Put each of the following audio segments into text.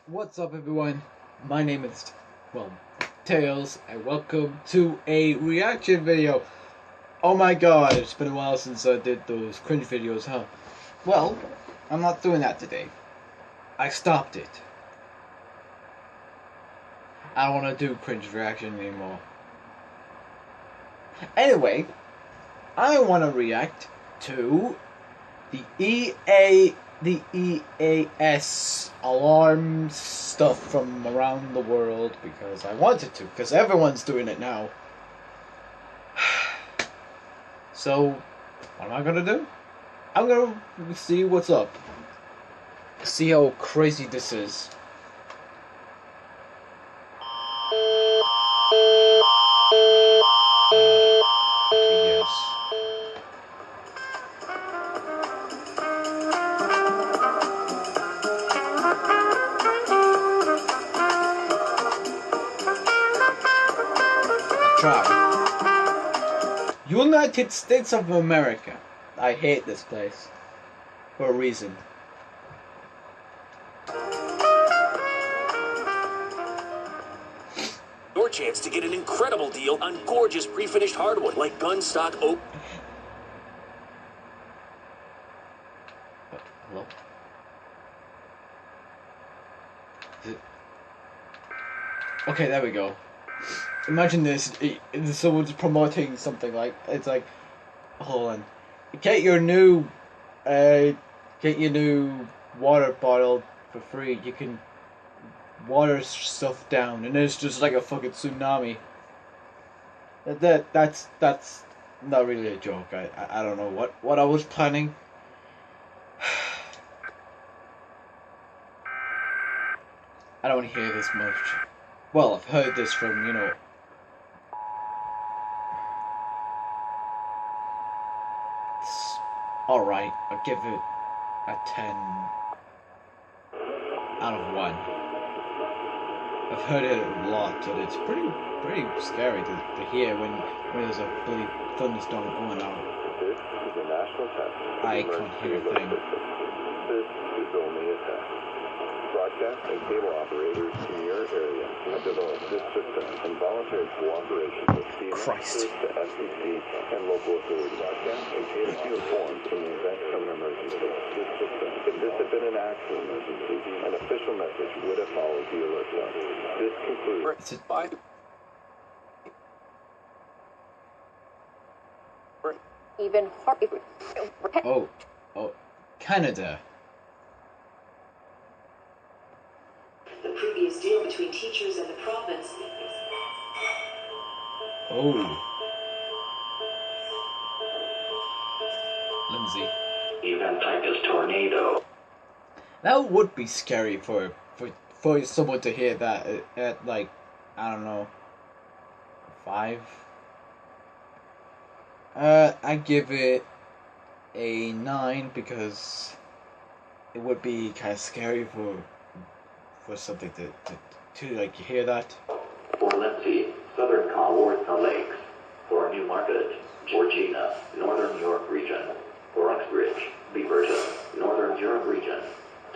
What's up, everyone? My name is, well, Tails, and welcome to a reaction video. Oh my god, it's been a while since I did those cringe videos, huh? Well, I'm not doing that today. I stopped it. I don't want to do cringe reaction anymore. Anyway, I want to react to the EAS alarm stuff from around the world because I wanted to, because everyone's doing it now. So, what am I gonna do? I'm gonna see what's up. See how crazy this is. Okay, yes. Try. United States of America. I hate this place. For a reason. Your chance to get an incredible deal on gorgeous pre-finished hardwood like Gunstock Oak. Hello? Okay, there we go. Imagine this. Someone's promoting something like it's like, hold on, get your new, get your new water bottle for free. You can water stuff down, and it's just like a fucking tsunami. That's not really a joke. I don't know what I was planning. I don't hear this much. Well, I've heard this from, you know. It's alright. I'll give it a 10 out of 1. I've heard it a lot, and it's pretty scary to hear when there's a bloody thunderstorm going on. This is a national test. I can't hear a thing. This is only a test. Broadcast and cable operators in your area have developed this system in voluntary cooperation with Christ. the FCC, and local authorities. Broadcast and cable be informed in the event of an emergency. This system, if this had been an actual emergency, an official message would have followed the alert bell. This concludes. Even Oh, Canada. The previous deal between teachers and the province. Oh. Lindsay. Event type is tornado. That would be scary for someone to hear that at like, I don't know, 5. I give it a 9 because it would be kind of scary for something to like hear that. For Lindsay, Southern Kawartha Lakes. For Newmarket, Georgina, Northern York Region. For Uxbridge, Beaverton, Northern York Region.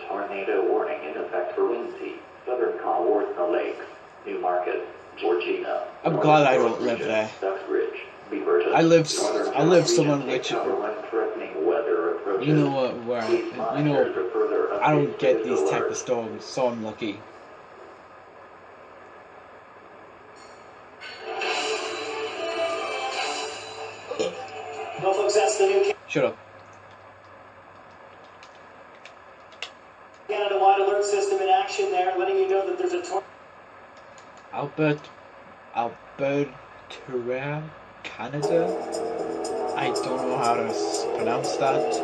Tornado warning in effect for Lindsay, Southern Kawartha Lakes, Newmarket, Georgina. I'm glad I don't live there. Uxbridge, Beaverton, I live Northern somewhere York which, Region. Life-threatening weather approaches. you know where, Please you monitor know, for further I don't updates get to these this type alert. of storms, so I'm lucky. No, folks, that's the new Shut up. Canada-wide alert system in action there, letting you know that there's a Alberta, Canada? I don't know how to pronounce that.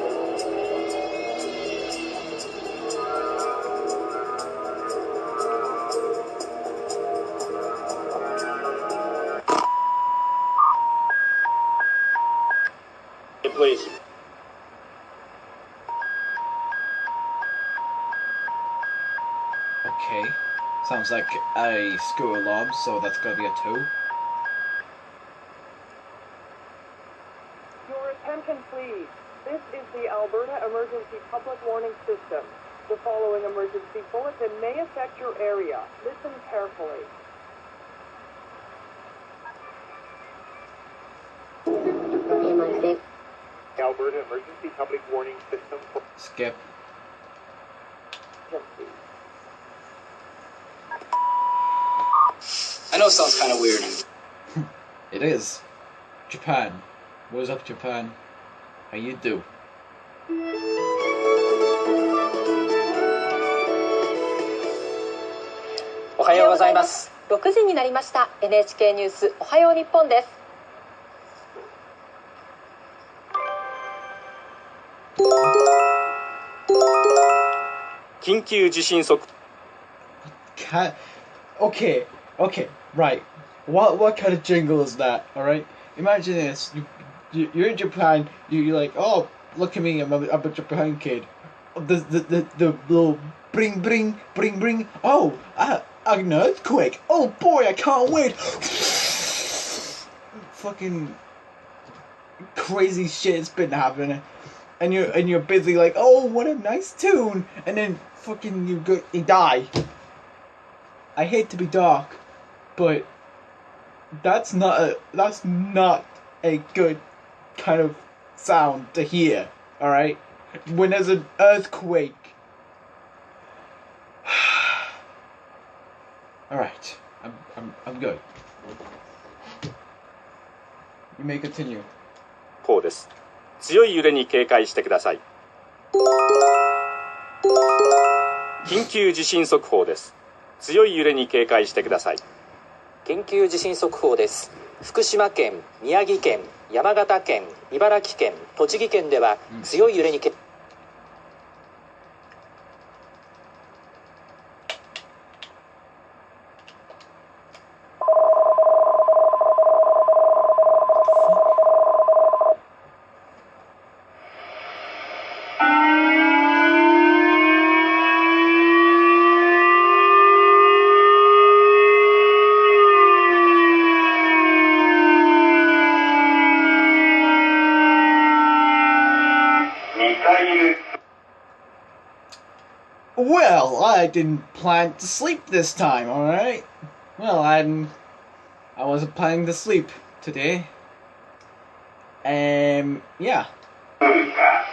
Please. Okay. Sounds like a school alarm, so that's gonna be a 2. Your attention, please. This is the Alberta Emergency Public Warning System. The following following emergency bulletin may affect your area. Listen carefully. Alberta Emergency Public Warning System for Skip. I know it sounds kind of weird. It is. Japan. What is up, Japan? How you do? おはようございます。6時になりました。NHK ニュースおはよう日本です。緊急地震速。Okay, right. What kind of jingle is that? All right. Imagine this. You're in Japan. You're like, oh, look at me. I'm a Japan kid. The little bring bring bring bring. Oh, an earthquake. Oh boy, I can't wait. Fucking crazy shit's been happening, and you're busy like, oh, what a nice tune, and then fucking you die. I hate to be dark, but that's not a good kind of sound to hear. All right, when there's an earthquake. All right, I'm good. You may continue. こうです。強い揺れに警戒してください。緊急地震速報です。強い揺れに警戒してください。緊急地震速報です。福島県、宮城県、山形県、茨城県、栃木県では強い揺れに警戒。Well, I didn't plan to sleep this time, alright? Well, I wasn't planning to sleep today. Yeah. I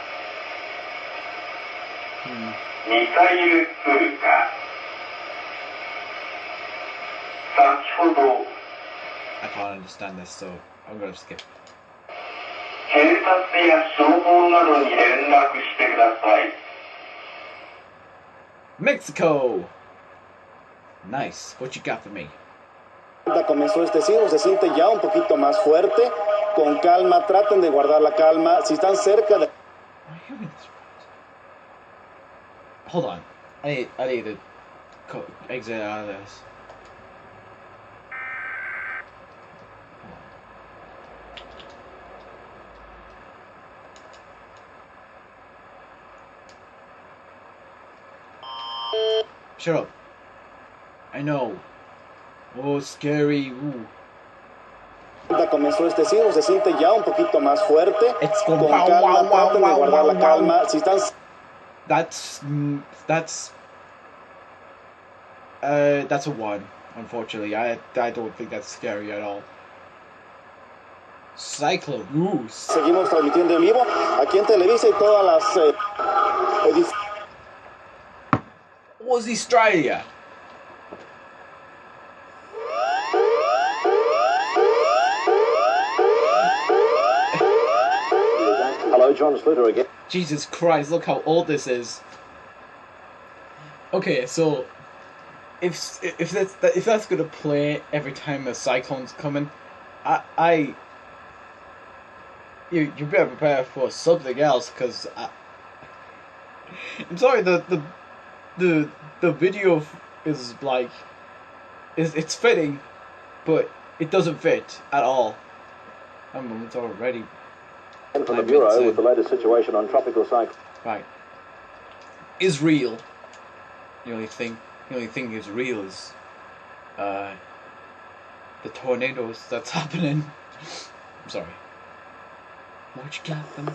can't understand this, so I'm gonna skip. Mexico! Nice. What you got for me? Comenzó este sismo, se siente ya un poquito más fuerte. Con calma, traten de guardar la calma. Si están cerca de... Hold on. I need to exit out of this. Shut up. I know. Oh, scary. Ooh. Comenzó este sismo, se siente ya un poquito más fuerte. Con wow, calma, wow, traten de guardar la calma. Si están... That's a 1, unfortunately. I don't think that's scary at all. Cyclone. Ooh. Seguimos transmitiendo en vivo aquí en Televisa y todas las Was Australia? Hello, John Sluter again. Jesus Christ, look how old this is. Okay, so if that's gonna play every time a cyclone's coming, you better prepare for something else, because I'm sorry, the video is like it's fitting, but it doesn't fit at all. It's already. And from the Bureau with the latest situation on tropical cyclones. Right. Is real. The only thing is real is the tornadoes that's happening. I'm sorry. What you got them?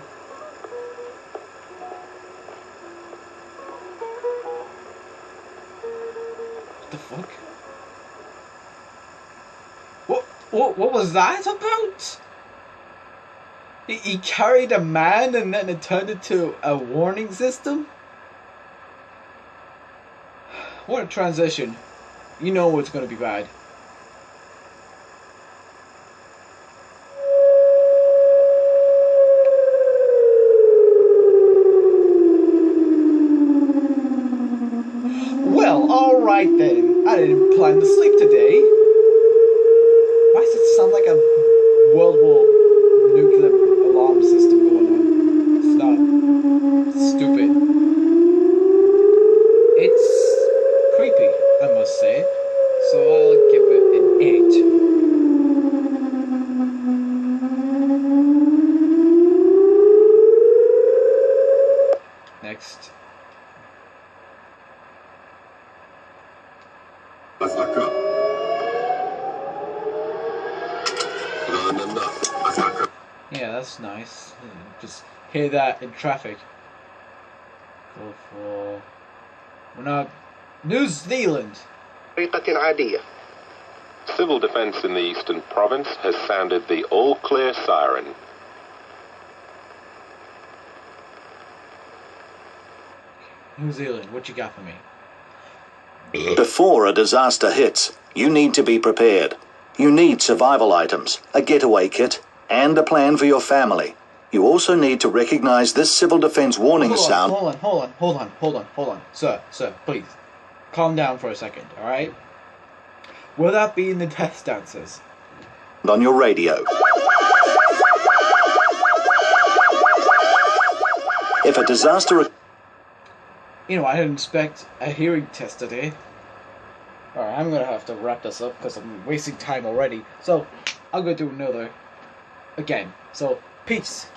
What the fuck? What was that about? He carried a man and then it turned into a warning system? What a transition. You know it's gonna be bad. Well, alright then. I didn't plan to sleep today. Why does it sound like a World War nuclear alarm system going on? It's not. It's stupid. It's creepy, I must say. So I'll give it an 8. Next. Yeah, that's nice. Just hear that in traffic. Go for... We're not... New Zealand! Civil Defence in the Eastern Province has sounded the all-clear siren. New Zealand, what you got for me? Before a disaster hits, you need to be prepared. You need survival items, a getaway kit, and a plan for your family. You also need to recognize this civil defense warning sound. Hold on. Sir, please. Calm down for a second, alright? Will that be in the test answers? On your radio. If a disaster... You know, I didn't expect a hearing test today. Alright, I'm gonna have to wrap this up because I'm wasting time already. So, I'll go do another again. So, peace.